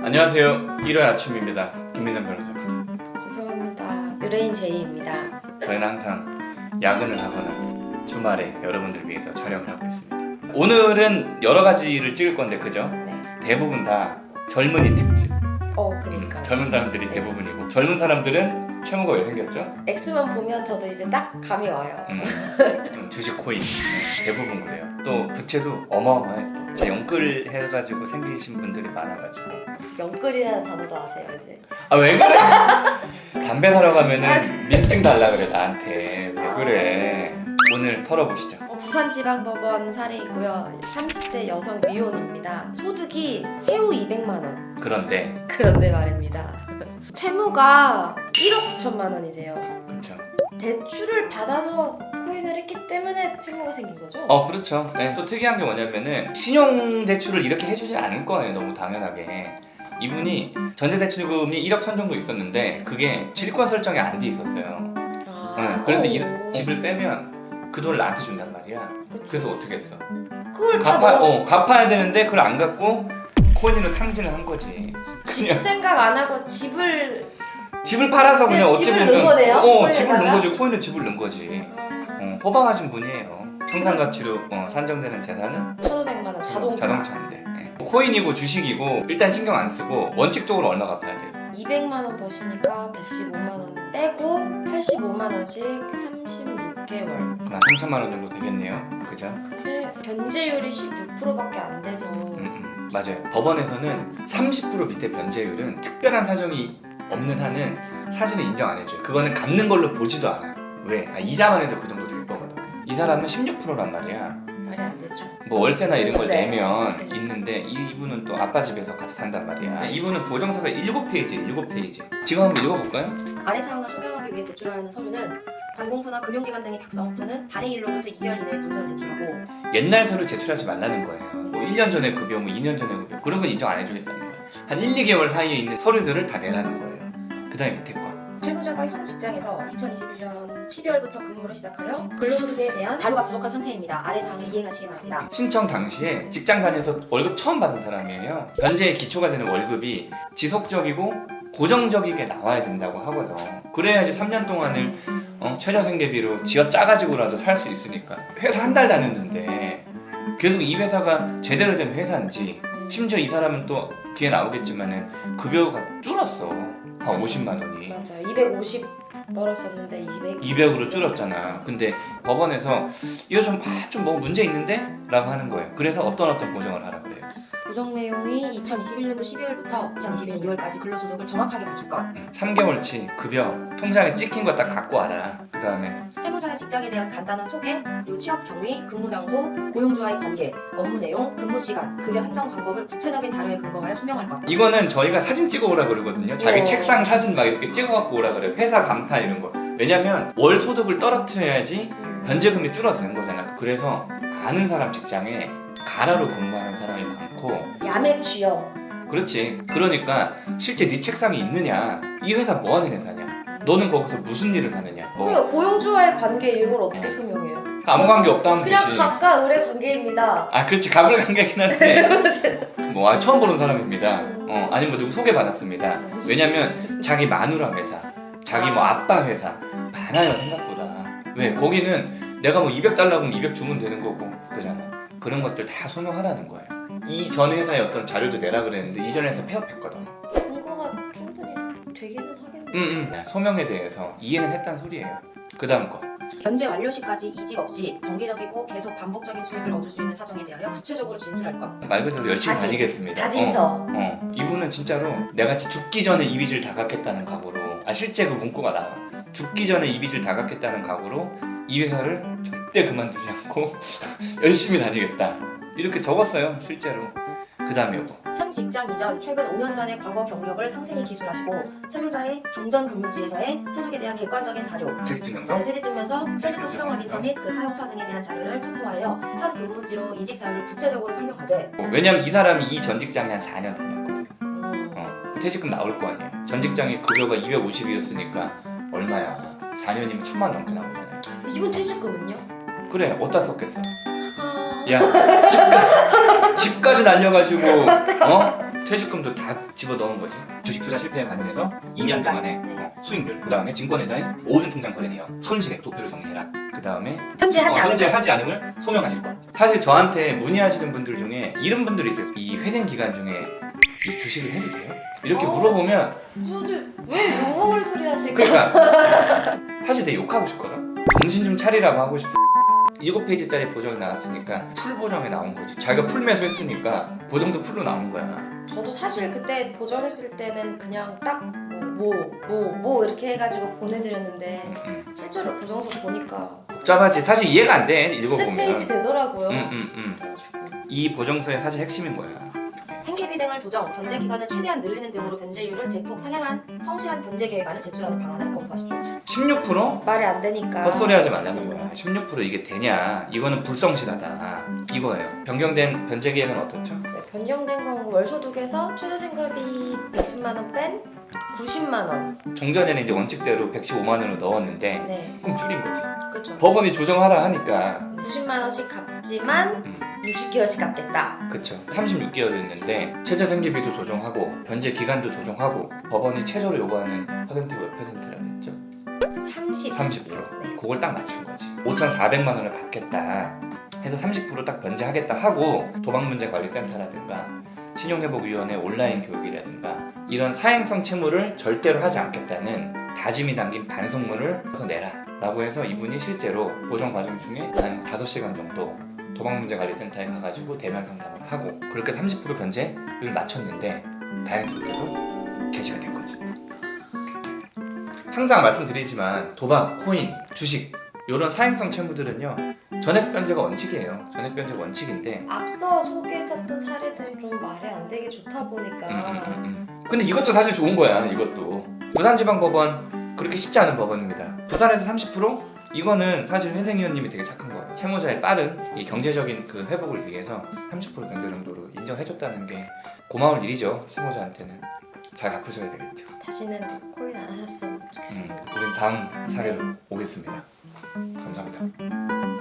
안녕하세요. 일요일 아침입니다. 김민선 변호사입니다. 죄송합니다. 의뢰인 제이입니다. 저희는 항상 야근을 하거나 주말에 여러분들 위해서 촬영을 하고 있습니다. 오늘은 여러 가지를 찍을 건데 그죠? 네. 대부분 다 젊은이 특집. 그러니까 젊은 사람들이 대부분이고 젊은 사람들은 채무가 왜 생겼죠? 액수만 보면 저도 이제 딱 감이 와요. 주식 코인 대부분 그래요. 또 부채도 어마어마해. 제 영끌 해가지고 생기신 분들이 많아가지고. 영끌이라는 단어도 아세요 이제? 아 왜 그래? 담배 사러 가면은 민증 달라 그래 나한테. 왜 그래? 오늘 털어보시죠. 부산지방법원 사례이고요. 30대 여성 미혼입니다. 소득이 세후 200만 원. 그런데 말입니다. 채무가 1억 9천만 원이세요. 그렇죠. 대출을 받아서 코인을 했기 때문에 채무가 생긴 거죠? 그렇죠. 네. 또 특이한 게 뭐냐면은 신용 대출을 이렇게 해주진 않을 거예요. 너무 당연하게. 이분이 전세대출금이 1억 천 정도 있었는데 그게 질권 설정이 안 돼 있었어요. 그래서 집을 빼면 그 돈을 나한테 준단 말이야. 그쵸. 그래서 어떻게 했어? 그걸 다 넣어. 갚아야 되는데 그걸 안 갚고 코인으로 탕진을 한 거지. 집 생각 안 하고 집을 팔아서 그냥 어찌 집을 보면 넣은 거네요? 집을 넣은 거지. 코인을 집을 넣은 거지. 호방하신 분이에요. 청산가치로 산정되는 재산은 1,500만 원 자동차인데. 코인이고 주식이고 일단 신경 안 쓰고 원칙적으로 얼마 갚아야 돼요? 200만 원 버시니까 115만 원 떼고 85만 원씩 36개월. 한 3천만 원 정도 되겠네요. 그죠? 근데 변제율이 16%밖에 안 돼서 맞아요. 법원에서는 30% 밑에 변제율은 특별한 사정이 없는 한은 사실은 인정 안 해줘요. 그거는 갚는 걸로 보지도 않아요. 왜? 이자만 해도 그 정도 될 거거든. 이 사람은 16%란 말이야. 말이 안 되죠. 뭐 월세나 이런 걸 네. 내면 네. 있는데 이분은 또 아빠 집에서 같이 산단 말이야. 이분은 보정서가 7페이지. 지금 한번 읽어볼까요? 아래 사항을 소명하기 위해 제출해야 하는 서류는 관공서나 금융기관 등이 작성 또는 발행일로부터 2개월 이내에 문서를 제출하고 옛날 서류 제출하지 말라는 거예요. 뭐 1년 전에 급여, 뭐 2년 전에 급여 그런 건 인정 안 해주겠다는 거예요. 한 1, 2개월 사이에 있는 서류들을 다 내라는 거예요. 그 다음에 밑에 거. 채무자가 현 직장에서 2021년 12월부터 근무를 시작하여 근로소득에 대한 자료가 부족한 상태입니다. 아래 사항을 이행하시기 바랍니다. 신청 당시에 직장 다녀서 월급 처음 받은 사람이에요. 변제의 기초가 되는 월급이 지속적이고 고정적이게 나와야 된다고 하거든. 그래야지 3년 동안을 최저생계비로 쥐어 짜가지고라도 살 수 있으니까. 회사 한 달 다녔는데 계속 이 회사가 제대로 된 회사인지, 심지어 이 사람은 또 뒤에 나오겠지만은 급여가 줄었어. 한 50만 원이. 맞아요. 250 벌었었는데 200으로 줄었잖아. 근데 법원에서 이거 좀 뭐 문제 있는데? 라고 하는 거예요. 그래서 어떤 보정을 하라 그래요. 보정 내용이 2021년도 12월부터 2022년 2월까지 근로소득을 정확하게 밝힐 것. 3개월치 급여 통장에 찍힌 거 딱 갖고 와라. 그 다음에 채무자의 직장에 대한 간단한 소개, 그리고 취업 경위, 근무 장소, 고용주와의 관계, 업무 내용, 근무 시간, 급여 산정 방법을 구체적인 자료에 근거하여 소명할 것. 이거는 저희가 사진 찍어 오라 그러거든요. 자기 책상 사진 막 이렇게 찍어 갖고 오라 그래요. 회사 간판 이런 거. 왜냐면 월 소득을 떨어뜨려야지 변제금이 줄어드는 거잖아. 그래서 아는 사람 직장에 가라로 근무하는 사람이 많고. 야매 취업. 그렇지. 그러니까 실제 네 책상이 있느냐, 이 회사 뭐 하는 회사냐, 너는 거기서 무슨 일을 하느냐, 그러니까 고용주와의 관계 이런 걸 어떻게 설명해요? 아무 관계 없다 하면 그냥 되지. 갑과 을의 관계입니다. 그렇지. 갑을 관계긴 한데 처음 보는 사람입니다. 아니면 뭐 누구 소개받았습니다. 왜냐면 자기 마누라 회사, 자기 뭐 아빠 회사 많아요 생각보다. 왜? 거기는 내가 뭐 $200면 200 주면 되는 거고 그러잖아. 그런 것들 다 소명하라는 거예요. 이전 회사의 어떤 자료도 내라 그랬는데 이전 회사 폐업했거든. 근거가 충분히 되기는 하겠네. 소명에 대해서 이해는 했단 소리예요. 그 다음 거. 변제 완료 시까지 이직 없이 정기적이고 계속 반복적인 수입을 얻을 수 있는 사정에 대하여 구체적으로 진술할 것. 말 그대로 열심히 다니겠습니다. 다짐서. 이분은 진짜로 내같이 죽기 전에 이 빚을 다 갚겠다는 각오로, 실제 그 문구가 나와. 죽기 전에 이 빚을 다 갚겠다는 각오로 이 회사를 절대 그만두지 않고 열심히 다니겠다. 이렇게 적었어요, 실제로. 그 다음에 이거. 현 직장 이전 최근 5년간의 과거 경력을 상세히 기술하시고 채무자의 종전 근무지에서의 소득에 대한 객관적인 자료, 퇴직증명서? 퇴직증명서, 퇴직 후 출영 확인서 및 그 사용처 등에 대한 자료를 첨부하여 현 근무지로 이직 사유를 구체적으로 설명하되. 왜냐면 이 사람이 이 전 직장에 한 4년 다녔거든. 퇴직금 나올 거 아니에요. 전 직장이 급여가 250이었으니까 얼마야? 4년이면 1,000만 넘게 나오잖아요. 이분 퇴직금은요? 그래, 어디다 썼겠어? 야, 집까지 날려가지고 퇴직금도 다 집어넣은 거지. 주식 투자 실패에 관련해서 2년 2년간. 동안의 네. 수익률, 그 다음에 증권회사의 모든 통장 거래 내역, 손실액 도표를 정리해라. 그 다음에 현재 하지 않은 현재 것. 하지 않음을 소명하실 것. 사실 저한테 문의하시는 분들 중에 이런 분들이 있어요. 이 회생 기간 중에 이 주식을 해도 돼요? 이렇게 물어보면 선생님 왜 욕먹을 소리 하실까? 그러니까 사실 되게 욕하고 싶거든. 정신 좀 차리라고 하고 싶어. 7페이지짜리 보정이 나왔으니까 풀 보정이 나온 거지. 자기가 풀 매수했으니까 보정도 풀로 나온 거야. 저도 사실 그때 보정했을 때는 그냥 딱 뭐 이렇게 해가지고 보내드렸는데 실제로 보정서 보니까 복잡하지. 사실 이해가 안 돼. 읽어보면. 10페이지 되더라고요. 그래가지고 그래가지고 이 보정서의 사실 핵심인 거야. 생계비 등을 조정, 변제 기간을 최대한 늘리는 등으로 변제율을 대폭 상향한 성실한 변제 계획안을 제출하는 방안을 검토하십시오. 16%? 말이 안 되니까 헛소리 하지 말라는 거야. 16% 이게 되냐? 이거는 불성실하다. 이거예요. 변경된 변제 계획은 어떻죠? 네, 변경된 건 월소득에서 최저 생활비 110만 원 뺀 90만 원. 종전에는 이제 원칙대로 115만 원을 넣었는데 네, 조금 줄인 거지. 그렇죠. 법원이 조정하라 하니까 90만 원씩 갚지만 60개월씩 갚겠다. 그쵸. 36개월이었는데 최저 생계비도 조정하고 변제 기간도 조정하고 법원이 최저로 요구하는 퍼센트가 몇 퍼센트라고 했죠? 30%. 네. 그걸 딱 맞춘 거지. 5,400만 원을 갚겠다 해서 30%딱 변제하겠다 하고 도박문제관리센터라든가 신용회복위원회 온라인 교육이라든가 이런 사행성 채무를 절대로 하지 않겠다는 다짐이 담긴 반성문을 써서 내라 라고 해서 이분이 실제로 보정 과정 중에 한 5시간 정도 도박문제관리센터에 가가지고 대면 상담을 하고 그렇게 30% 변제를 맞췄는데 다행스럽게도 개시가 된 거지. 항상 말씀드리지만 도박, 코인, 주식 이런 사행성 채무들은요 전액 변제가 원칙이에요. 전액 변제가 원칙인데 앞서 소개했었던 사례들이 좀 말이 안 되게 좋다 보니까 근데 이것도 사실 좋은 거야. 이것도 부산지방법원 그렇게 쉽지 않은 법원입니다. 부산에서 30%? 이거는 사실 회생위원님이 되게 착한 거예요. 채무자의 빠른 이 경제적인 그 회복을 위해서 30% 변제 정도로 인정해줬다는 게 고마울 일이죠. 채무자한테는 잘 갚으셔야 되겠죠. 다시는 코인 안 하셨으면 좋겠습니다. 우린 다음 사례로 오겠습니다. 감사합니다.